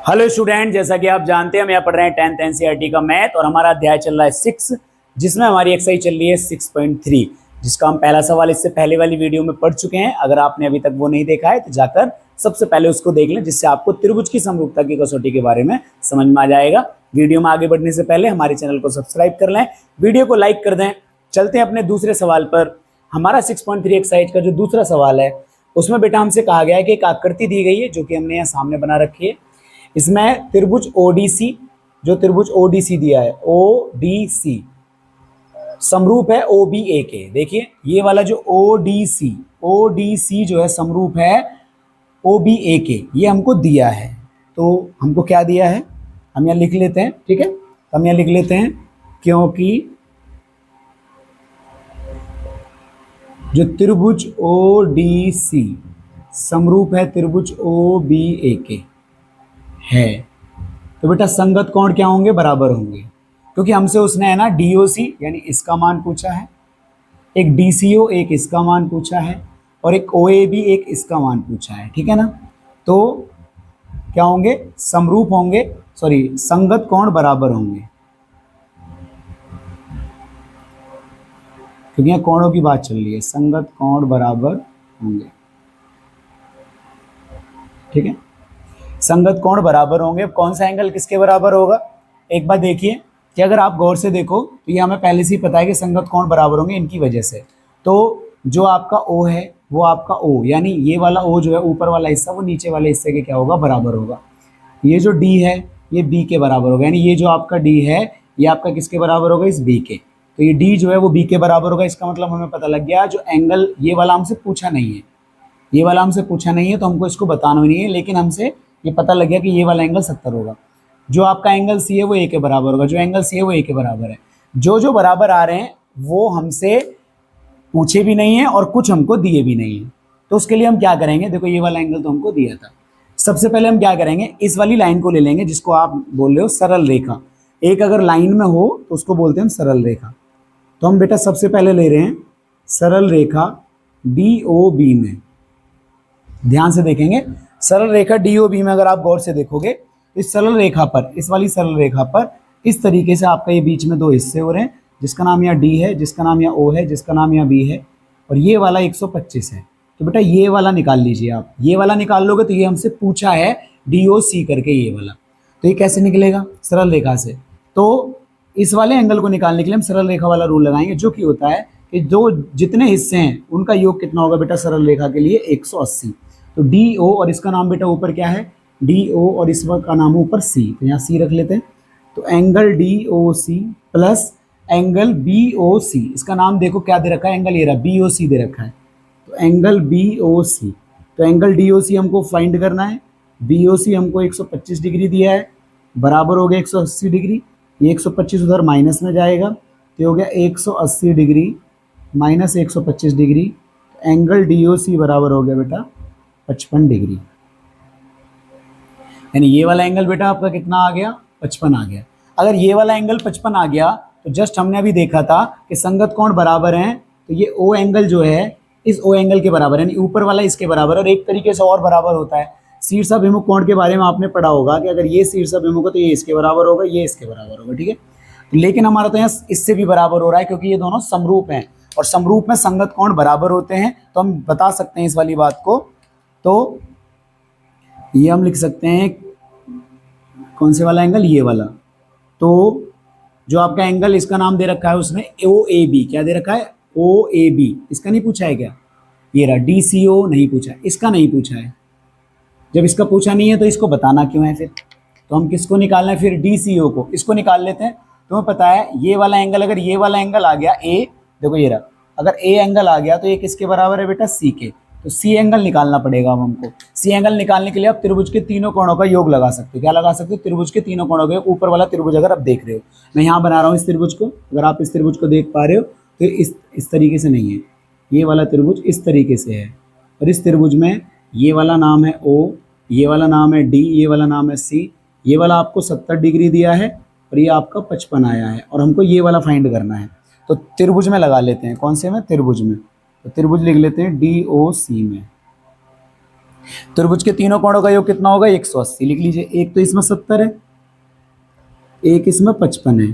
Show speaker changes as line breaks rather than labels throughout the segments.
Hello student, जैसा कि आप जानते हैं हम यहाँ पढ़ रहे हैं 10th एनसीईआरटी का मैथ और हमारा अध्याय चल रहा है 6, जिसमें हमारी एक्सरसाइज चल रही है 6.3, जिसका हम पहला सवाल इससे पहले वाली वीडियो में पढ़ चुके हैं। अगर आपने अभी तक वो नहीं देखा है तो जाकर सबसे पहले उसको देख लें, जिससे आपको त्रिभुज की समरूपता की कसौटी के बारे में समझ में आ जाएगा। वीडियो में आगे बढ़ने से पहले हमारे चैनल को सब्सक्राइब कर लें, वीडियो को लाइक कर दें। चलते हैं अपने दूसरे सवाल पर। हमारा 6.3 एक्सरसाइज का जो दूसरा सवाल है उसमें बेटा हमसे कहा गया है कि एक आकृति दी गई है जो कि हमने यहाँ सामने बना रखी है। इसमें त्रिभुज ओडीसी, जो त्रिभुज ओडीसी दिया है, ओडीसी समरूप है ओबीए के। देखिए ये वाला जो ओडीसी जो है समरूप है ओबीए के, ये हमको दिया है। तो हमको क्या दिया है हम यहाँ लिख लेते हैं, ठीक है। हम यहाँ लिख लेते हैं क्योंकि जो त्रिभुज ओडीसी समरूप है त्रिभुज ओबीए के है, तो बेटा संगत कोण क्या होंगे, बराबर होंगे। क्योंकि हमसे उसने है ना डीओसी यानी इसका मान पूछा है, एक डीसीओ एक इसका मान पूछा है, और एक ओएबी एक इसका मान पूछा है, ठीक है ना। तो क्या होंगे, समरूप होंगे, सॉरी संगत कोण बराबर होंगे, क्योंकि यहाँ कोणों की बात चल रही है। संगत कोण बराबर होंगे, ठीक है। संगत कोण बराबर होंगे। अब कौन सा एंगल किसके बराबर होगा, एक बार देखिए कि अगर आप गौर से देखो तो ये हमें पहले से ही पता है कि संगत कोण बराबर होंगे इनकी वजह से। तो जो आपका O है वो आपका O, यानी ये वाला O जो है ऊपर वाला हिस्सा, वो नीचे वाले हिस्से के क्या होगा, बराबर होगा। ये जो D है ये B के बराबर होगा, यानी ये जो आपका D है ये आपका किसके बराबर होगा, इस B के। तो ये D जो है वो B के बराबर होगा। इसका मतलब हमें पता लग गया जो एंगल, ये वाला हमसे पूछा नहीं है, ये वाला हमसे पूछा नहीं है तो हमको इसको बताना नहीं है, लेकिन हमसे ये पता लग गया कि ये वाला एंगल 70 होगा। जो आपका एंगल सी है वो ए के बराबर होगा, जो एंगल सी है वो ए के बराबर है। जो जो बराबर आ रहे हैं वो हमसे पूछे भी नहीं है और कुछ हमको दिए भी नहीं है। तो उसके लिए हम क्या करेंगे, देखो ये वाला एंगल तो हमको दिया था। सबसे पहले हम क्या करेंगे, इस वाली लाइन को ले लेंगे जिसको आप बोल रहे हो सरल रेखा। एक अगर लाइन में हो तो उसको बोलते हैं हम सरल रेखा। तो हम बेटा सबसे पहले ले रहे हैं सरल रेखा DOB में। ध्यान से देखेंगे, सरल रेखा DOB में अगर आप गौर से देखोगे, इस सरल रेखा पर, इस वाली सरल रेखा पर इस तरीके से आपका ये बीच में दो हिस्से हो रहे हैं, जिसका नाम यहाँ D है, जिसका नाम यहाँ O है, जिसका नाम यहाँ B है, और ये वाला 125 है। तो बेटा ये वाला निकाल लीजिए आप। ये वाला निकाल लोगे तो ये हमसे पूछा है DOC करके, ये वाला। तो ये कैसे निकलेगा, सरल रेखा से। तो इस वाले एंगल को निकालने के लिए हम सरल रेखा वाला रूल लगाएंगे, जो कि होता है कि जो जितने हिस्से हैं उनका योग कितना होगा बेटा सरल रेखा के लिए, 180। तो DO और इसका नाम बेटा ऊपर क्या है, DO, और इस का नाम ऊपर C, तो यहाँ C रख लेते हैं। तो angle DOC plus angle BOC, इसका नाम देखो क्या दे रखा है, एंगल ये रहा BOC दे रखा है। तो एंगल BOC, तो एंगल DOC हमको फाइंड करना है। BOC हमको 125 डिग्री दिया है, बराबर हो गया 180 डिग्री। ये 125 उधर माइनस में जाएगा तो हो गया 180 degree minus 125 degree. Angle DOC बराबर हो गया बेटा 55 डिग्री। यानी ये वाला एंगल बेटा आपका कितना आ गया, 55 आ गया। अगर ये वाला एंगल 55 आ गया तो जस्ट हमने अभी देखा था कि संगत कोण बराबर हैं, तो ये O एंगल जो है इस O एंगल के बराबर है, यानी ऊपर वाला इसके बराबर। और एक तरीके से और बराबर होता है, शीर्षाभिमुख कोण के बारे में आपने पढ़ा होगा कि अगर ये शीर्षाभिमुख है तो ये इसके बराबर होगा, ये इसके बराबर होगा, ठीक है। लेकिन हमारा तो यहाँ इससे भी बराबर हो रहा है क्योंकि ये दोनों समरूप हैं, और समरूप में संगत कोण बराबर होते हैं। तो हम बता सकते हैं इस वाली बात को। तो ये हम लिख सकते हैं कौन से वाला एंगल, ये वाला। तो जो आपका एंगल इसका नाम दे रखा है उसमें OAB, क्या दे रखा है, OAB। इसका नहीं पूछा है क्या, ये रहा DCO, नहीं पूछा है, इसका नहीं पूछा है। जब इसका पूछा नहीं है तो इसको बताना क्यों है फिर। तो हम किसको निकालना है फिर, DCO को। इसको निकाल लेते हैं। तुम्हें पता है ये वाला एंगल, अगर ये वाला एंगल आ गया A, देखो ये रहा, अगर A एंगल आ गया तो ये किसके बराबर है बेटा, C के। तो C एंगल निकालना पड़ेगा अब हमको। C एंगल निकालने के लिए आप त्रिभुज के तीनों कोणों का योग लगा सकते हो। क्या लगा सकते हो, त्रिभुज के तीनों कोणों के ऊपर वाला त्रिभुज अगर आप देख रहे हो, मैं यहाँ बना रहा हूँ इस त्रिभुज को, अगर आप इस त्रिभुज को देख पा रहे हो तो इस तरीके से नहीं है, ये वाला त्रिभुज इस तरीके से है, और इस त्रिभुज में ये वाला नाम है O, ये वाला नाम है D, ये वाला नाम है C। ये वाला आपको 70 डिग्री दिया है और ये आपका 55 आया है, और हमको ये वाला फाइंड करना है। तो त्रिभुज में लगा लेते हैं, कौन से में, त्रिभुज में। तो त्रिभुज लिख लेते हैं DOC में। त्रिभुज के तीनों कोणों का योग कितना होगा? 180 लिख लीजिए। एक तो इसमें 70 है, एक इसमें 55 है।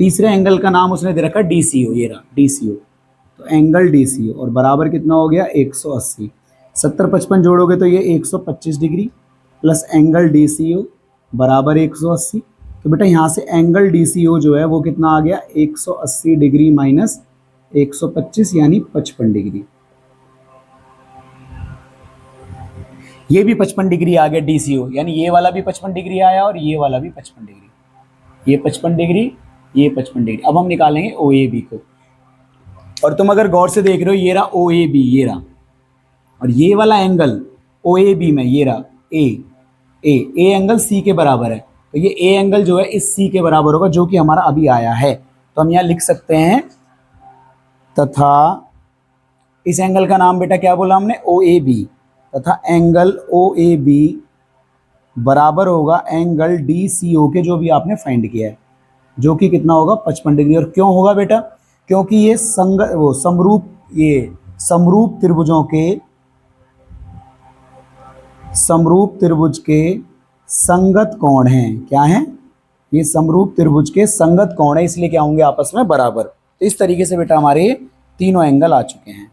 तीसरे एंगल का नाम उसने दे रखा DCO, ये रहा DCO। तो एंगल DCO और बराबर कितना हो गया? 180। 70 55 जोड़ोगे तो ये 125 डिग्री प्लस एंगल DCO बराबर 180। तो बेटा यहाँ से एंगल DCO जो है वो कितना आ गया? 180 डिग्री माइनस 125 यानी 55 डिग्री। ये भी 55 डिग्री आ गया DCO, यानी ये वाला भी 55 डिग्री आया और ये वाला भी 55 डिग्री। ये 55 डिग्री, ये 55 डिग्री। अब हम निकालेंगे OAB को। और तुम अगर गौर से देख रहे हो, ये रहा OAB, ये रहा, और ये वाला एंगल OAB में ये रहा ए एंगल C के बराबर है। तो ये A एंगल जो है इस C के बराबर होगा, जो कि हमारा अभी आया है। तो हम यहाँ लिख सकते हैं तथा इस एंगल का नाम बेटा क्या बोला हमने? OAB। तथा एंगल OAB बराबर होगा एंगल DCO के, जो भी आपने फाइंड किया है, जो कि कितना होगा? 55 डिग्री। और क्यों होगा बेटा? क्योंकि ये समरूप त्रिभुज के संगत कोण हैं। क्या है? ये समरूप त्रिभुज के संगत कोण है, इसलिए क्या होंगे? आपस में बराबर। तो इस तरीके से बेटा हमारे तीनों एंगल आ चुके हैं।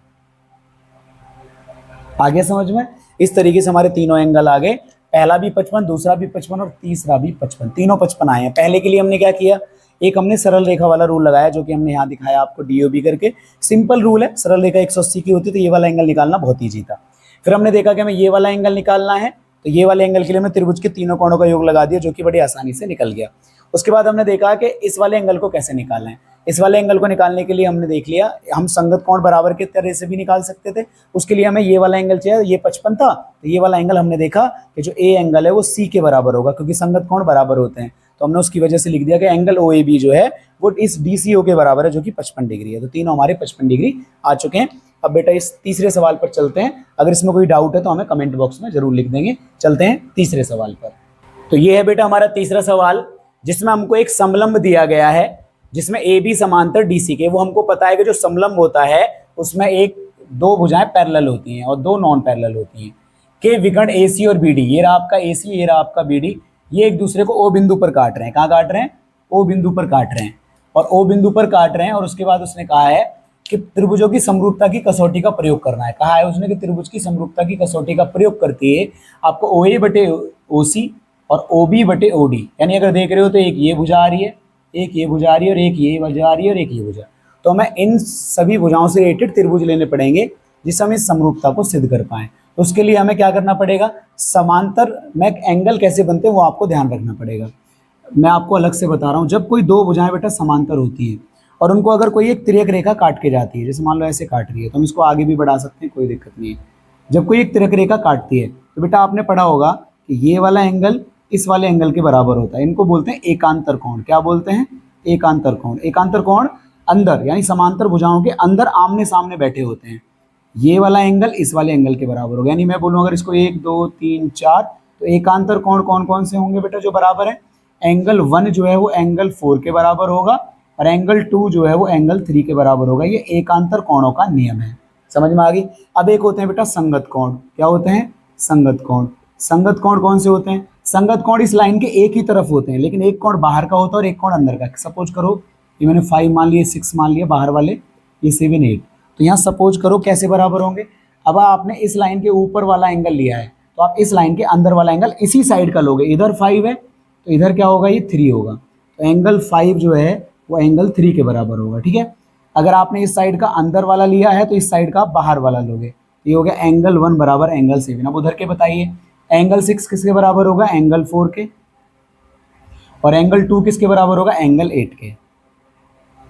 आगे समझ में? इस तरीके से हमारे तीनों एंगल आ गए। पहला भी 55, दूसरा भी 55 और तीसरा भी 55, तीनों 55 आए हैं। पहले के लिए हमने क्या किया? एक हमने सरल रेखा वाला रूल लगाया, जो कि हमने यहाँ दिखाया आपको DOB करके। सिंपल रूल है, सरल रेखा 180 की होती तो ये वाला एंगल निकालना बहुत ईजी था। फिर हमने देखा कि हमें ये वाला एंगल निकालना है, तो ये वाले एंगल के लिए हमने त्रिभुज के तीनों कोणों का योग लगा दिया, जो कि बड़ी आसानी से निकल गया। उसके बाद हमने देखा कि इस वाले एंगल को कैसे निकालना है। इस वाले एंगल को निकालने के लिए हमने देख लिया, हम संगत कोण बराबर के तरह से भी निकाल सकते थे। उसके लिए हमें ये वाला एंगल चाहिए, ये 55 था, तो ये वाला एंगल हमने देखा कि जो A एंगल है वो C के बराबर होगा, क्योंकि संगत कोण बराबर होते हैं। तो हमने उसकी वजह से लिख दिया कि एंगल OAB जो है वो इस DCO के बराबर है, जो कि 55 डिग्री है। तो तीनों हमारे 55 डिग्री आ चुके हैं। अब बेटा इस तीसरे सवाल पर चलते हैं। अगर इसमें कोई डाउट है तो हमें कमेंट बॉक्स में जरूर लिख देंगे। चलते हैं तीसरे सवाल पर। तो ये है बेटा हमारा तीसरा सवाल, जिसमें हमको एक समलंब दिया गया है, जिसमें AB समांतर DC के। वो हमको पता है कि जो समलंब होता है उसमें दो भुजाएं पैरेलल होती हैं और दो नॉन पैरेलल होती हैं। के विकर्ण AC और BD, ये रहा आपका AC, ये रहा आपका BD, ये एक दूसरे को O बिंदु पर काट रहे हैं। कहाँ काट रहे हैं? O बिंदु पर काट रहे हैं। और O बिंदु पर काट रहे हैं, और उसके बाद उसने कहा है कि त्रिभुजों की समरूपता की कसौटी का प्रयोग करना है। कहा है उसने कि त्रिभुज की समरूपता की कसौटी का प्रयोग करके आपको OA बटे OC और OB बटे OD, यानी अगर देख रहे हो तो एक ये भुजा आ रही है, एक ये भुजा आ रही है, और एक ये भुजा आ रही है, और एक ये भुजा। तो हमें इन सभी भुजाओं से रिलेटेड त्रिभुज लेने पड़ेंगे, जिससे हम इस समरूपता को सिद्ध कर पाएं। तो उसके लिए हमें क्या करना पड़ेगा? समांतर में एंगल कैसे बनते हैं वो आपको ध्यान रखना पड़ेगा। मैं आपको अलग से बता रहा हूँ। जब कोई दो भुजाएं बेटा समांतर होती हैं और उनको अगर कोई एक तिर्यक रेखा काट के जाती है, जैसे मान लो ऐसे काट रही है, तो हम इसको आगे भी बढ़ा सकते हैं, कोई दिक्कत नहीं है। जब कोई एक तिर्यक रेखा काटती है तो बेटा आपने पढ़ा होगा कि ये वाला एंगल इस वाले एंगल के बराबर होता है। इनको बोलते हैं एकांतर कोण। क्या बोलते हैं? एकांतर कोण। एकांतर कोण अंदर, यानी समांतर भुजाओं के अंदर आमने सामने बैठे होते हैं। ये वाला एंगल इस वाले एंगल के बराबर होगा। यानी मैं बोलूँ अगर इसको 1 2 3 4, तो एकांतर कोण कौन कौन से होंगे बेटा जो बराबर है? एंगल 1 जो है वो एंगल 4 के बराबर होगा, और एंगल 2 जो है वो एंगल 3 के बराबर होगा। ये एकांतर कोणों का नियम है। समझ में आ गई? अब एक होते हैं बेटा संगत कोण। क्या होते हैं? संगत कोण। संगत कोण कौन से होते हैं? संगत कोण इस लाइन के एक ही तरफ होते हैं, लेकिन एक कोण बाहर का होता है और एक कोण अंदर का। सपोज करो ये मैंने 5 मान लिए, 6 मान लिया बाहर वाले, ये 7 8। तो यहाँ सपोज करो कैसे बराबर होंगे? अब आपने इस लाइन के ऊपर वाला एंगल लिया है, तो आप इस लाइन के अंदर वाला एंगल इसी साइड का लोगे। इधर 5 है तो इधर क्या होगा? ये 3 होगा। तो एंगल 5 जो है वो एंगल 3 के बराबर होगा। ठीक है। अगर आपने इस साइड का अंदर वाला लिया है तो इस साइड का बाहर वाला लोगे, ये हो गया एंगल 1 बराबर एंगल 7। अब उधर के बताइए, एंगल 6 किसके बराबर होगा? एंगल 4 के। और एंगल 2 किसके बराबर होगा? एंगल 8 के।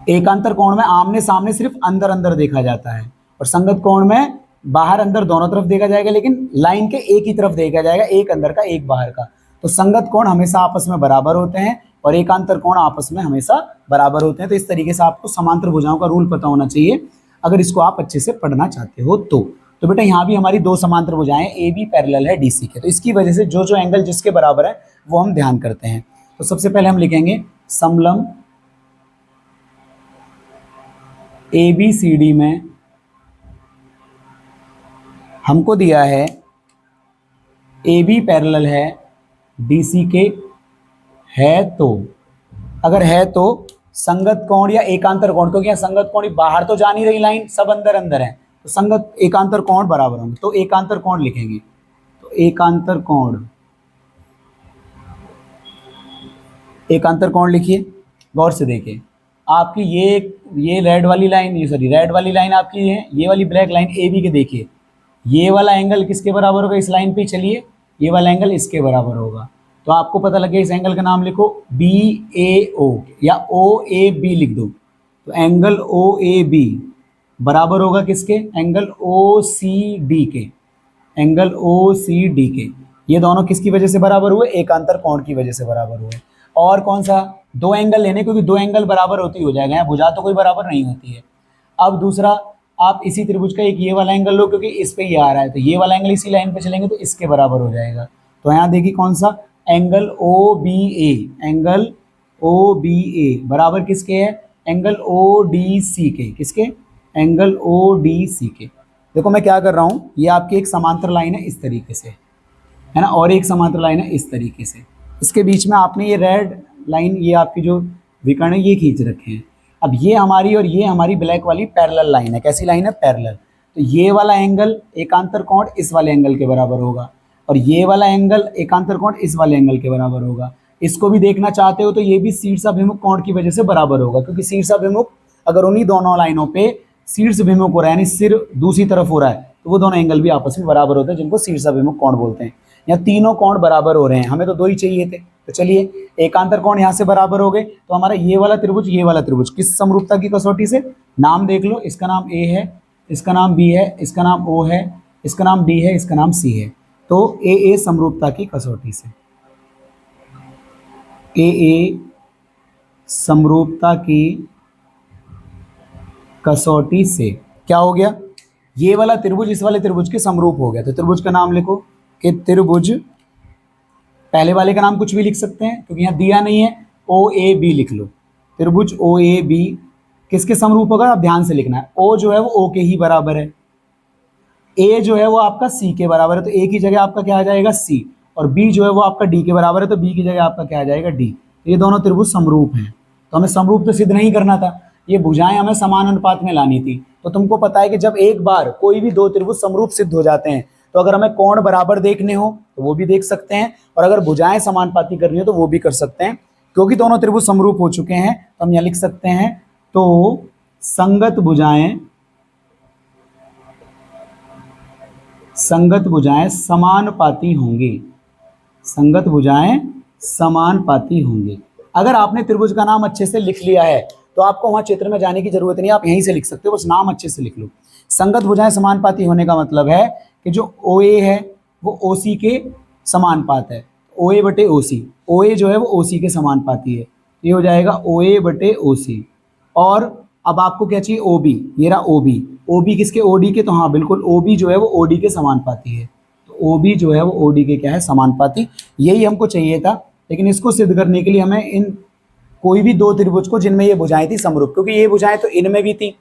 एकांतर कोण में आमने सामने सिर्फ अंदर अंदर देखा जाता है, और संगत कोण में बाहर अंदर दोनों तरफ देखा जाएगा, लेकिन लाइन के एक ही तरफ देखा जाएगा, एक अंदर का एक बाहर का। तो संगत कोण हमेशा आपस में बराबर होते हैं और एकांतर कोण आपस में हमेशा बराबर होते हैं। तो इस तरीके से आपको समांतर भुजाओं का रूल पता होना चाहिए, अगर इसको आप अच्छे से पढ़ना चाहते हो तो बेटा यहाँ भी हमारी दो समांतर भुजाएं AB पैरेलल है DC के, तो इसकी वजह से जो जो एंगल जिसके बराबर है वो हम ध्यान करते हैं। तो सबसे पहले हम लिखेंगे समलंब ABCD में हमको दिया है ए बी पैरेलल है डी सी के है तो, अगर है तो संगत कोण या एकांतर कोण, क्योंकि यहाँ संगत कोण बाहर तो जा नहीं रही लाइन, सब अंदर अंदर है, तो संगत एकांतर कोण बराबर होंगे। तो एकांतर कोण लिखेंगे, तो एकांतर कोण, एकांतर कोण लिखिए, गौर से देखिए आपकी ये रेड वाली लाइन, ये सॉरी रेड वाली लाइन आपकी है, ये वाली ब्लैक लाइन ए बी के, देखिए ये वाला एंगल किसके बराबर होगा, इस लाइन पे चलिए, ये वाला एंगल इसके बराबर होगा। तो आपको पता लगे इस एंगल का नाम लिखो बी ए ओ या ओ ए बी लिख दो। तो एंगल ओ ए बी बराबर होगा किसके, एंगल ओ सी डी के, एंगल ओ सी डी के। ये दोनों किसकी वजह से बराबर हुए, एकांतर कोण की वजह से बराबर हुए। और कौन सा, दो एंगल लेने, क्योंकि दो एंगल बराबर होती हो जाएगा, भुजा तो कोई बराबर नहीं होती है। अब दूसरा, आप इसी त्रिभुज का एक ये वाला एंगल लो, क्योंकि इस पे ये आ रहा है, तो ये वाला एंगल इसी लाइन पे चलेंगे तो इसके बराबर हो जाएगा। तो यहाँ देखिए कौन सा, एंगल ओ बी ए, एंगल ओ बी ए बराबर किसके है, एंगल ओ डी सी के, किसके, एंगल ओ डी सी के। देखो मैं क्या कर रहा हूँ, ये आपकी एक समांतर लाइन है इस तरीके से, है ना, और एक समांतर लाइन है इस तरीके से, इसके बीच में आपने ये रेड लाइन, ये आपकी जो विकर्ण है ये खींच रखे हैं। अब ये हमारी और ये हमारी ब्लैक वाली पैरेलल लाइन है, कैसी लाइन है, पैरेलल। तो ये वाला एंगल एकांतर कोण इस वाले एंगल के बराबर होगा, और ये वाला एंगल एकांतर कोण इस वाले एंगल के बराबर होगा। इसको भी देखना चाहते हो तो ये भी शीर्षाभिमुख कोण की वजह से बराबर होगा, क्योंकि शीर्षाभिमुख अगर उन्हीं दोनों लाइनों पे शीर्षाभिमुख हो रहा है, यानी सिर दूसरी तरफ हो रहा है, तो वो दोनों एंगल भी आपस में बराबर होते हैं, जिनको शीर्षाभिमुख कोण बोलते हैं। यहाँ तीनों कोण बराबर हो रहे हैं, हमें तो दो ही चाहिए थे, तो चलिए एकांतर कोण यहाँ से बराबर हो गए। तो हमारा ये वाला त्रिभुज किस समरूपता की कसौटी से, नाम देख लो, इसका नाम ए है, इसका नाम बी है, इसका नाम ओ है, इसका नाम डी है, इसका नाम सी है। तो ए समरूपता की कसौटी से, ए समरूपता की कसौटी से क्या हो गया, ये वाला त्रिभुज इस वाले त्रिभुज के समरूप हो गया। तो त्रिभुज का नाम लिखो कि त्रिभुज, पहले वाले का नाम कुछ भी लिख सकते हैं क्योंकि यहाँ दिया नहीं है, ओ ए बी लिख लो, त्रिभुज ओ ए बी किसके समरूप होगा, आप ध्यान से लिखना है। ओ जो है वो ओ के ही बराबर है, ए जो है वो आपका सी के बराबर है, तो ए की जगह आपका क्या आ जाएगा, सी, और बी जो है वो आपका डी के बराबर है, तो बी की जगह आपका क्या आ जाएगा, डी। ये दोनों त्रिभुज समरूप हैं, तो हमें समरूप तो सिद्ध नहीं करना था, ये भुजाएं हमें समान अनुपात में लानी थी। तो तुमको पता है कि जब एक बार कोई भी दो त्रिभुज समरूप सिद्ध हो जाते हैं, तो अगर हमें कोण बराबर देखने हो तो वो भी देख सकते हैं, और अगर भुजाएं समानुपाती करनी हो तो वो भी कर सकते हैं। क्योंकि दोनों त्रिभुज समरूप हो चुके हैं तो हम यहाँ लिख सकते हैं, तो संगत भुजाएं समानुपाती होंगी, संगत भुजाएं समानुपाती होंगी। अगर आपने त्रिभुज का नाम अच्छे से लिख लिया है तो आपको वहां चित्र में जाने की जरूरत नहीं, आप यहीं से लिख सकते हो, बस नाम अच्छे से लिख लो। संगत भुजाएं समानुपाती होने का मतलब है कि जो ओ ए है वो ओ सी के समानुपात है, ओ ए बटे ओ सी, ओ ए जो है वो ओ सी के समानुपाती है, ये हो जाएगा ओ ए बटे ओ सी। और अब आपको क्या चाहिए, ओ बी, ये रहा ओ बी, ओ बी किसके, ओ डी के, तो हाँ बिल्कुल ओ बी जो है वो ओ डी के समानुपाती है, तो ओ बी जो है वो ओ डी के क्या है, समानुपाती। यही हमको चाहिए था, लेकिन इसको सिद्ध करने के लिए हमें इन कोई भी दो त्रिभुज को जिनमें ये भुजाएं थी समरूप, क्योंकि ये भुजाएं तो इनमें भी थी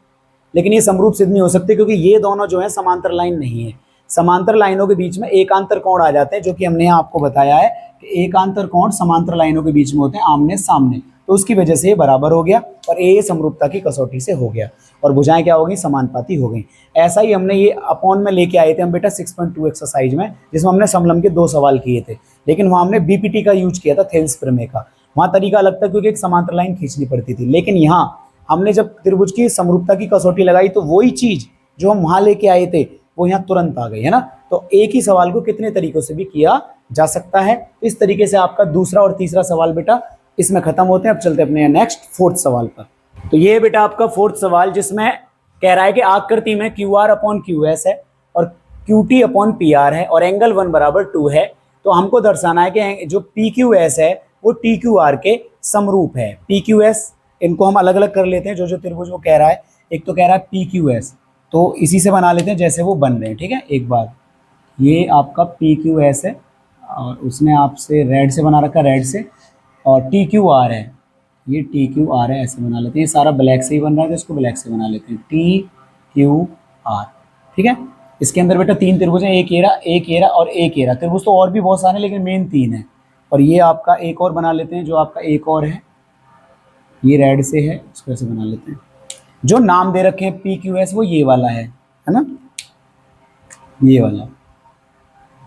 लेकिन ये समरूप सिद्ध नहीं हो सकते, क्योंकि ये दोनों जो है समांतर लाइन नहीं है। समांतर लाइनों के बीच में एकांतर कोण आ जाते हैं, जो कि हमने यहाँ आपको बताया है कि एकांतर कोण समांतर लाइनों के बीच में होते हैं आमने सामने, तो उसकी वजह से ये बराबर हो गया और ये समरूपता की कसौटी से हो गया और भुजाएं क्या हो गई, समानुपाती हो गई। ऐसा ही हमने ये अपॉन में लेके आए थे हम बेटा 6.2 एक्सरसाइज में, जिसमें हमने समलंब के 2 सवाल किए थे, लेकिन वहाँ हमने बीपीटी का यूज किया था, थेल्स प्रमेय का। वहाँ तरीका अलग था क्योंकि एक समांतर लाइन खींचनी पड़ती थी, लेकिन यहाँ हमने जब त्रिभुज की समरूपता की कसौटी लगाई तो वही चीज जो हम वहां लेके आए थे वो यहाँ तुरंत आ गई, है ना। तो एक ही सवाल को कितने तरीकों से भी किया जा सकता है। इस तरीके से आपका दूसरा और तीसरा सवाल बेटा इसमें खत्म होते हैं। अब चलते अपने नेक्स्ट 4th सवाल पर। तो ये बेटा आपका 4th सवाल, जिसमें कह रहा है कि आकृति में Q R upon Q S है और Q T upon P R है और एंगल 1 बराबर 2 है। तो हमको दर्शाना है कि जो पी क्यू एस है वो टी क्यू आर के समरूप है। पी क्यू एस, इनको हम अलग अलग कर लेते हैं, जो त्रिभुज वो कह रहा है। एक तो कह रहा है पी क्यू एस, तो इसी से बना लेते हैं जैसे वो बन रहे हैं, ठीक है। एक बार ये आपका पी क्यू एस है और उसने आपसे रेड से बना रखा, रेड से, और टी क्यू आर है, ये टी क्यू आर है, ऐसे बना लेते हैं। ये सारा ब्लैक से ही बन रहा है तो इसको ब्लैक से बना लेते हैं, टी क्यू आर, ठीक है। इसके अंदर बेटा 3 त्रिभुज हैं, एक एरा और एक एरा। त्रिभुज तो और भी बहुत सारे हैं लेकिन मेन 3 है। और ये आपका एक और बना लेते हैं, जो आपका एक और है ये रेड से है, इसको ऐसे बना लेते हैं। जो नाम दे रखे हैं पी क्यू एस वो ये वाला है ना, ये वाला,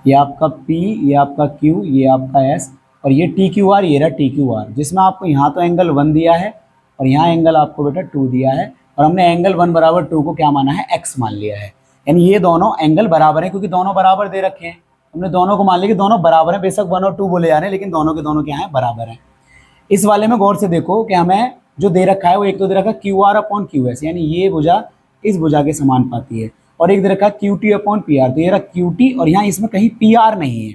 ये आपका P, ये आपका Q, ये आपका S, और ये TQR, ये रहा TQR, जिसमें आपको यहाँ तो एंगल 1 दिया है और यहाँ एंगल आपको बेटा 2 दिया है, और हमने एंगल 1 बराबर 2 को क्या माना है, x मान लिया है। यानी ये दोनों एंगल बराबर हैं, क्योंकि दोनों बराबर दे रखे हैं, हमने दोनों को मान लिया कि दोनों बराबर हैं। बेशक 1 और 2 बोले जा रहे हैं लेकिन दोनों के दोनों क्या हैं, बराबर हैं। इस वाले में गौर से देखो कि हमें जो दे रखा है वो एक तो दे रखा है QR अपॉन QS, यानी ये भुजा इस भुजा के समानुपाती है, और एक दे रखा है QT अपॉन PR, तो ये रहा QT, और यहाँ इसमें कहीं PR नहीं है,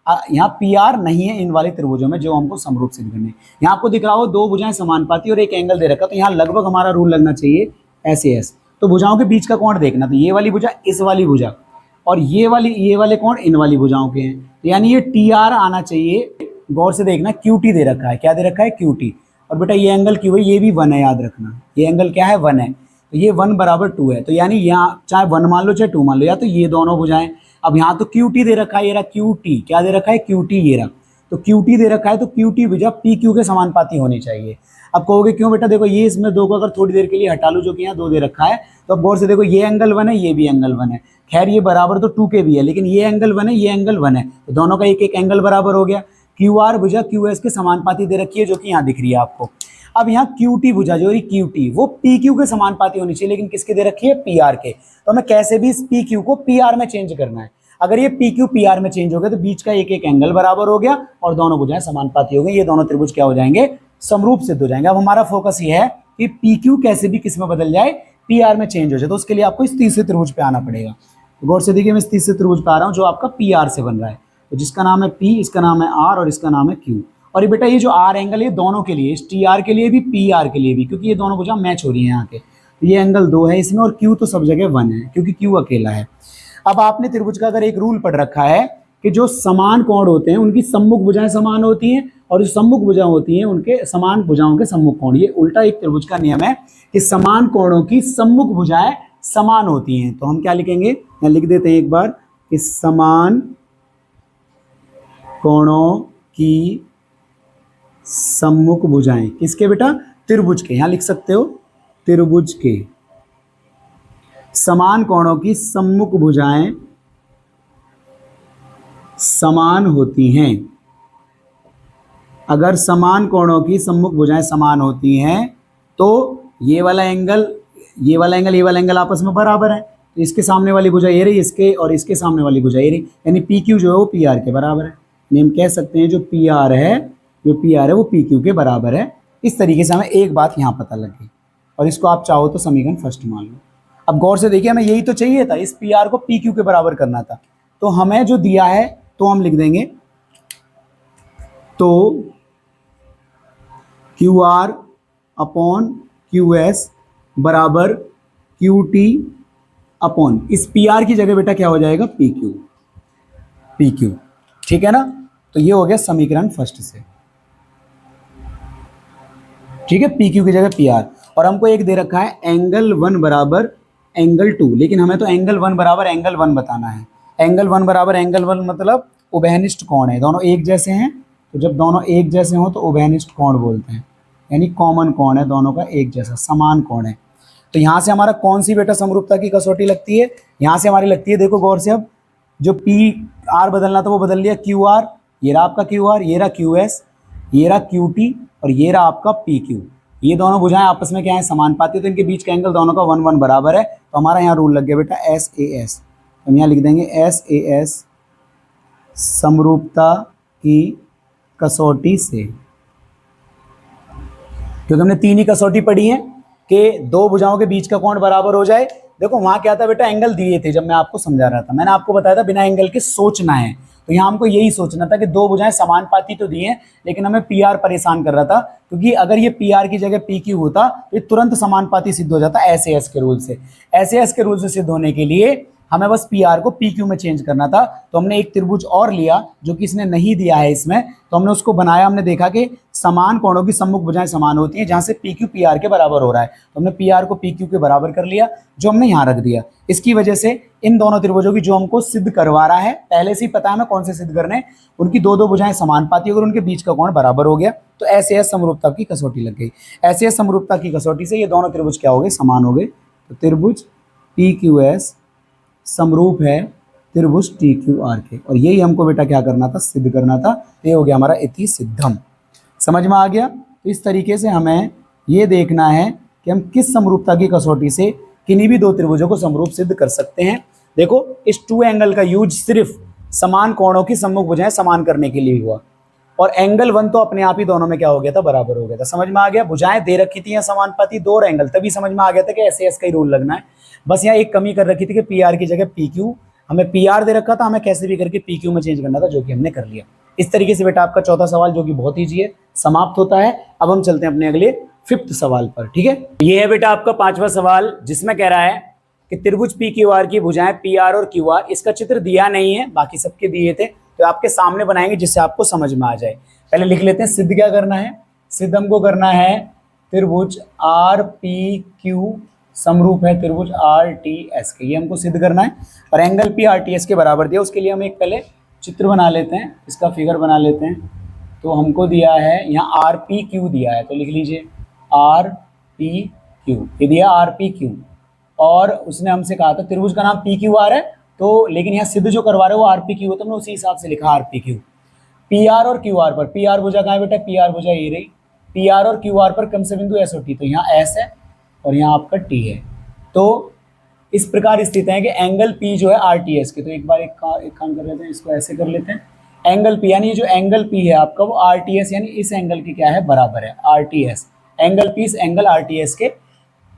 यहाँ PR नहीं है इन वाले त्रिभुजों में जो हमको समरूप सिद्ध करने। यहाँ आपको दिख रहा हो दो भुजाएं समानुपाती और एक एंगल दे रखा, तो यहाँ लगभग हमारा रूल लगना चाहिए SAS। तो भुजाओं के बीच का कोण देखना, तो ये वाली भुजा इस वाली भुजा और ये वाले कोण इन वाली भुजाओं के हैं, तो यानी ये TR आना चाहिए। गौर से देखना QT दे रखा है, क्या दे रखा है, QT, और बेटा ये एंगल Q है, ये भी 1 है, याद रखना ये एंगल क्या है, 1 है, तो ये 1 बराबर 2 है, तो यानी यहाँ चाहे 1 मान लो चाहे 2 मान लो, या तो ये दोनों भुजाएं। अब यहाँ तो QT दे रखा है, ये रहा QT, क्या दे रखा है, QT, ये रहा, तो QT दे रखा है, तो QT भुजा PQ के समानुपाती होनी चाहिए। अब कहोगे क्यों बेटा, देखो ये इसमें दो को अगर थोड़ी देर के लिए हटा लूँ, जो कि यहाँ 2 दे रखा है, तो अब गौर से देखो ये एंगल 1 है, ये भी एंगल 1 है, खैर ये बराबर तो 2 के भी है, लेकिन ये एंगल 1 है, ये एंगल 1 है, तो दोनों का एक एक एंगल बराबर हो गया। QR भुजा QS के समानुपाती दे रखी है, जो कि यहाँ दिख रही है आपको। अब यहाँ QT भुजा जो QT वो PQ के समानुपाती होनी चाहिए, लेकिन किसके दे रखी है, PR के, तो हमें कैसे भी इस PQ को PR में चेंज करना है। अगर ये PQ PR में चेंज हो गया तो बीच का एक एक एंगल बराबर हो गया और दोनों भुजाएं समानुपाती हो गई, ये दोनों त्रिभुज क्या हो जाएंगे, समरूप सिद्ध हो जाएंगे। अब हमारा फोकस ये है कि PQ कैसे भी किस में बदल जाए, PR में चेंज हो जाए, तो उसके लिए आपको इस तीसरे त्रिभुज पे आना पड़ेगा। गौर से देखिए मैं इस तीसरे त्रिभुज पे आ रहा हूँ जो आपका PR से बन रहा है, तो जिसका नाम है P, इसका नाम है R और इसका नाम है Q। और ये बेटा ये जो R एंगल है दोनों के लिए, इस TR के लिए भी PR के लिए भी, क्योंकि ये दोनों भुजा मैच हो रही है यहाँ के, तो ये एंगल 2 है इसमें, और Q तो सब जगह 1 है क्योंकि Q अकेला है। अब आपने त्रिभुज का अगर एक रूल पढ़ रखा है कि जो समान कोण होते हैं उनकी सम्मुख भुजाएं समान होती हैं, और जो सम्मुख भुजाएं होती हैं उनके समान भुजाओं के सम्मुख कोण, ये उल्टा एक त्रिभुज का नियम है कि समान कोणों की सम्मुख भुजाएं समान होती हैं। तो हम क्या लिखेंगे, यहाँ लिख देते हैं एक बार कि समान कोणों की सम्मुख भुजाएं किसके बेटा, त्रिभुज के, यहां लिख सकते हो त्रिभुज के समान कोणों की सम्मुख भुजाएं समान होती हैं। अगर समान कोणों की सम्मुख भुजाएं समान होती हैं तो ये वाला एंगल ये वाला एंगल आपस में बराबर है, तो इसके सामने वाली भुजा ये रही, इसके और इसके सामने वाली भुजा ये रही, यानी PQ जो है वो PR के बराबर है। हम कह सकते हैं जो PR है वो PQ के बराबर है। इस तरीके से हमें एक बात यहाँ पता लग गई, और इसको आप चाहो तो समीकरण फर्स्ट मान लो। अब गौर से देखिए हमें यही तो चाहिए था, इस PR को PQ के बराबर करना था, तो हमें जो दिया है तो हम लिख देंगे, तो QR अपॉन QS बराबर QT अपॉन, इस PR की जगह बेटा क्या हो जाएगा, PQ, ठीक है ना। तो ये हो गया समीकरण फर्स्ट से, ठीक है, PQ की जगह PR, और हमको एक दे रखा है एंगल 1 बराबर एंगल 2, लेकिन हमें तो एंगल 1 बराबर एंगल 1 बताना है। एंगल 1 बराबर एंगल 1 मतलब उभयनिष्ठ कोण है, दोनों एक जैसे हैं, तो जब दोनों एक जैसे हों तो उभयनिष्ठ कोण बोलते हैं, यानी कॉमन कोण है, दोनों का एक जैसा समान कोण है। तो यहाँ से हमारा कौन सी बेटा समरूपता की कसौटी लगती है, यहाँ से हमारी लगती है, देखो गौर से, अब जो PR बदलना था वो बदल लिया, QR, ये रहा आपका QR, ये रहा QS, ये रहा QT, और ये रहा आपका PQ। ये दोनों भुजाएं आपस में क्या है, समानुपाती, तो इनके बीच का एंगल दोनों का 1 बराबर है, तो हमारा यहाँ रूल लग गया बेटा SAS। हम यहाँ लिख देंगे SAS समरूपता की कसौटी से, क्योंकि हमने 3 ही कसौटी पढ़ी है कि दो भुजाओं के बीच का कोण बराबर हो जाए। देखो वहां क्या था बेटा, एंगल दिए थे, जब मैं आपको समझा रहा था मैंने आपको बताया था बिना एंगल के सोचना है, तो यहाँ हमको यही सोचना था कि दो भुजाएं समानुपाती तो दी हैं, लेकिन हमें PR परेशान कर रहा था, क्योंकि अगर ये PR की जगह PQ होता तो ये तुरंत समानुपाती सिद्ध हो जाता SAS के रूल से। SAS के रूल से सिद्ध होने के लिए हमें बस पी आर को पी क्यू में चेंज करना था। तो हमने एक त्रिभुज और लिया जो कि इसने नहीं दिया है इसमें, तो हमने उसको बनाया। हमने देखा कि समान कोणों की सम्मुख भुजाएं समान होती हैं, जहां से पी क्यू पी आर के बराबर हो रहा है, तो हमने पी आर को पी क्यू के बराबर कर लिया, जो हमने यहाँ रख दिया। इसकी वजह से इन दोनों त्रिभुजों की जो हमको सिद्ध करवा रहा है, पहले से ही पता है हमें कौन से सिद्ध करने, उनकी दो दो भुजाएं समान पाती है, अगर उनके बीच का कोण बराबर हो गया तो ऐसे समरूपता की कसौटी लग गई। ऐसे समरूपता की कसौटी से ये दोनों त्रिभुज क्या हो गए, समान हो गए। तो त्रिभुज पी क्यू एस समरूप है त्रिभुज टी क्यू आर के, और यही हमको बेटा क्या करना था, सिद्ध करना था। ये हो गया हमारा इति सिद्धम। समझ में आ गया। तो इस तरीके से हमें ये देखना है कि हम किस समरूपता की कसौटी से किन्हीं भी दो त्रिभुजों को समरूप सिद्ध कर सकते हैं। देखो, इस टू एंगल का यूज सिर्फ समान कोणों की सम्मुख भुजाएं समान करने के लिए हुआ, और एंगल वन तो अपने आप ही दोनों में क्या हो गया था, बराबर हो गया था। समझ में आ गया। भुजाएं दे रखी थी समानुपाती दो एंगल, तभी समझ में आ गया था कि ऐसे का ही रूल लगना है। बस यहाँ एक कमी कर रखी थी कि पी आर की जगह पी क्यू, हमें पी आर दे रखा था, हमें कैसे भी करके पी क्यू में चेंज करना था, जो कि हमने कर लिया। इस तरीके से बेटा आपका चौथा सवाल, जो कि बहुत ईजी है, समाप्त होता है। अब हम चलते हैं अपने अगले फिफ्थ सवाल पर। ठीक है, ये है बेटा आपका पांचवा सवाल, जिसमें कह रहा है कि त्रिभुज पी क्यू आर की भुजाएं पी आर और क्यू आर, इसका चित्र दिया नहीं है, बाकी सबके दिए थे, तो आपके सामने बनाएंगे जिससे आपको समझ में आ जाए। पहले लिख लेते हैं सिद्ध क्या करना है। सिद्ध हमको करना है त्रिभुज आर पी क्यू समरूप है त्रिभुज आर टी एस के, ये हमको सिद्ध करना है। और angle P R T S के बराबर दिया, उसके लिए हम एक पहले चित्र बना लेते हैं, इसका फिगर बना लेते हैं। तो हमको दिया है यहाँ आर पी क्यू दिया है, तो लिख लीजिए आर पी क्यू, ये दिया आर पी क्यू। और उसने हमसे कहा था त्रिभुज का नाम पी क्यू आर है, तो लेकिन यहाँ सिद्ध जो करवा रहे हो वो आर पी क्यू है, तो हमने उसी हिसाब से लिखा R P Q. P R और क्यू आर पर, पी आर भुजा कहाँ है बेटा, पी आर भुजा ये रही। पी आर और क्यू आर पर क्रम से बिंदु एस और टी, तो यहाँ एस है और यहाँ आपका टी है। तो इस प्रकार स्थित है कि एंगल पी जो है आर टी एस के, तो एक बार एक काम कर लेते हैं, इसको ऐसे कर लेते हैं। एंगल पी यानी जो एंगल पी है आपका वो आर टी एस यानी इस एंगल के क्या है, बराबर है, R T S. Angle P इस एंगल आर टी एस के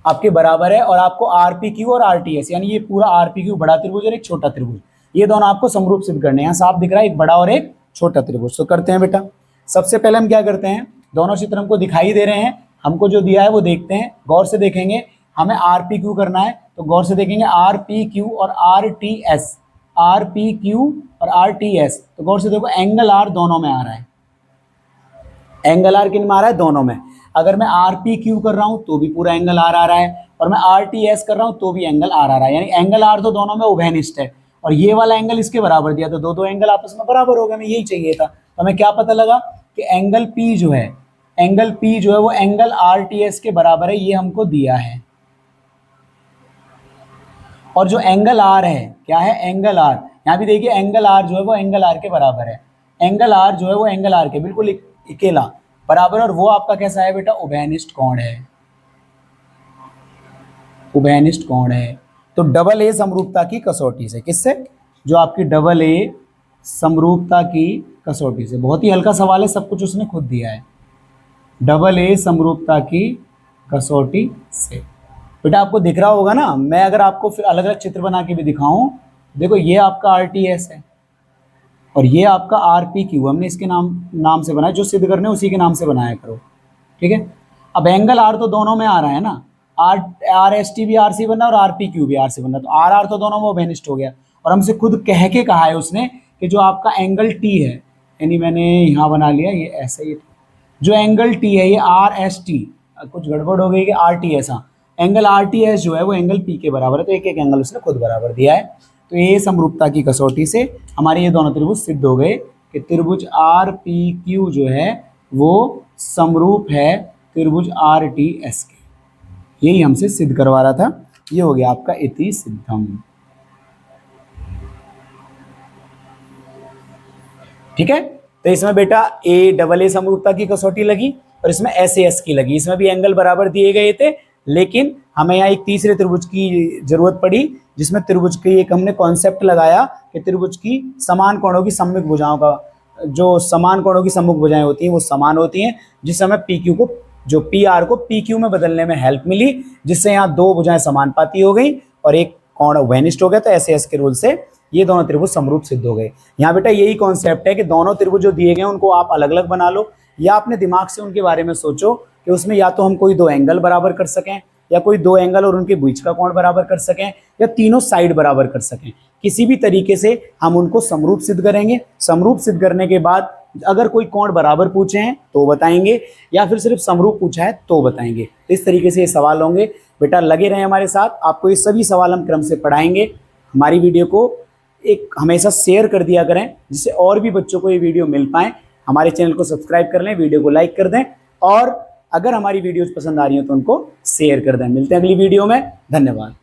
आपके बराबर है, और आपको आर पी क्यू और आर टी एस यानी ये पूरा आर पी क्यू बड़ा त्रिभुज और एक छोटा त्रिभुज, ये दोनों आपको समरूप सिद्ध करने हैं। यहाँ साफ दिख रहा है एक बड़ा और एक छोटा त्रिभुज। तो करते हैं बेटा, सबसे पहले हम क्या करते हैं, दोनों चित्र हमको दिखाई दे रहे हैं, हमको जो दिया है वो देखते हैं, गौर से देखेंगे। हमें आर पी क्यू करना है, तो गौर से देखेंगे आर पी क्यू और R T S, R P Q और आर टी एस, तो गौर से देखो एंगल आर दोनों में आ रहा है। एंगल आर किन में आ रहा है, दोनों में। अगर मैं आर पी क्यू कर रहा हूं तो भी पूरा एंगल आर आ रहा है, और मैं आर टी एस कर रहा हूं तो भी एंगल आर आ रहा है, यानी एंगल आर तो दोनों में उभयनिष्ठ है। और ये वाला एंगल इसके बराबर दिया, तो दो दो एंगल आपस में बराबर हो गए, हमें यही चाहिए था। तो हमें क्या पता लगा कि एंगल पी जो है, एंगल पी जो है वो एंगल आर टी एस के बराबर है, ये हमको दिया है। और जो एंगल आर है, क्या है, एंगल आर, यहाँ भी देखिए एंगल आर जो है वो एंगल आर के बराबर है। एंगल आर जो है वो एंगल आर के बिल्कुल अकेला बराबर, और वो आपका कैसा है बेटा, उभयनिष्ठ कोण है, उभयनिष्ठ कोण है। तो डबल ए समरूपता की कसौटी से, किससे, जो आपकी डबल ए समरूपता की कसौटी से, बहुत ही हल्का सवाल है, सब कुछ उसने खुद दिया है। डबल ए समरूपता की कसौटी से बेटा आपको दिख रहा होगा ना, मैं अगर आपको फिर अलग अलग चित्र बना के भी दिखाऊं, देखो ये आपका आर टी एस है और ये आपका आर पी क्यू, हमने इसके नाम से बनाया, जो सिद्ध करने उसी के नाम से बनाया करो। ठीक है, अब एंगल आर तो दोनों में आ रहा है ना, आर एस टी भी आर सी बनना और आर पी क्यू भी आर सी बनना, तो आर आर तो दोनों में बेनिष्ठ हो गया। और हमसे खुद कह के कहा है उसने कि जो आपका एंगल टी है, यानी मैंने यहाँ बना लिया ये ऐसे ही, जो एंगल टी है ये आर एस टी, कुछ गड़बड़ हो गई कि आर टी एस, हाँ, एंगल आर टी एस जो है वो एंगल पी के बराबर है, तो एक एक एंगल उसने खुद बराबर दिया है। तो ये समरूपता की कसौटी से हमारे ये दोनों त्रिभुज सिद्ध हो गए कि त्रिभुज आर पी क्यू जो है वो समरूप है त्रिभुज आर टी एस के, यही हमसे सिद्ध करवा रहा था। ये हो गया आपका इति सिद्धम। ठीक है, तो इसमें बेटा ए डबल ए समरूपता की कसौटी लगी और इसमें एस एस की लगी, इसमें भी एंगल बराबर दिए गए थे, लेकिन हमें यहाँ एक तीसरे त्रिभुज की जरूरत पड़ी, जिसमें त्रिभुज की एक हमने कॉन्सेप्ट लगाया कि त्रिभुज की समान कोणों की सम्मुख भुजाओं का, जो समान कोणों की सम्मुख भुजाएं होती हैं वो समान होती हैं, जिससे हमें पी क्यू को, जो पी आर को पी क्यू में बदलने में हेल्प मिली, जिससे यहाँ दो भुजाएं समानुपाती हो गई और एक कोण उभयनिष्ठ हो गया। तो एस एस के रूल से ये दोनों त्रिभुज समरूप सिद्ध हो गए। यहाँ बेटा यही कॉन्सेप्ट है कि दोनों त्रिभुज जो दिए गए हैं उनको आप अलग अलग बना लो, या अपने दिमाग से उनके बारे में सोचो कि उसमें या तो हम कोई दो एंगल बराबर कर सकें, या कोई दो एंगल और उनके बीच का कोण बराबर कर सकें, या तीनों साइड बराबर कर सकें, किसी भी तरीके से हम उनको समरूप सिद्ध करेंगे। समरूप सिद्ध करने के बाद अगर कोई कोण बराबर पूछे हैं तो बताएंगे, या फिर सिर्फ समरूप पूछा है तो बताएंगे। इस तरीके से ये सवाल होंगे। बेटा लगे रहें हमारे साथ, आपको ये सभी सवाल हम क्रम से पढ़ाएंगे। हमारी वीडियो को एक हमेशा शेयर कर दिया करें, जिससे और भी बच्चों को ये वीडियो मिल पाए। हमारे चैनल को सब्सक्राइब कर लें, वीडियो को लाइक कर दें, और अगर हमारी वीडियोस पसंद आ रही हो तो उनको शेयर कर दें। मिलते हैं अगली वीडियो में। धन्यवाद।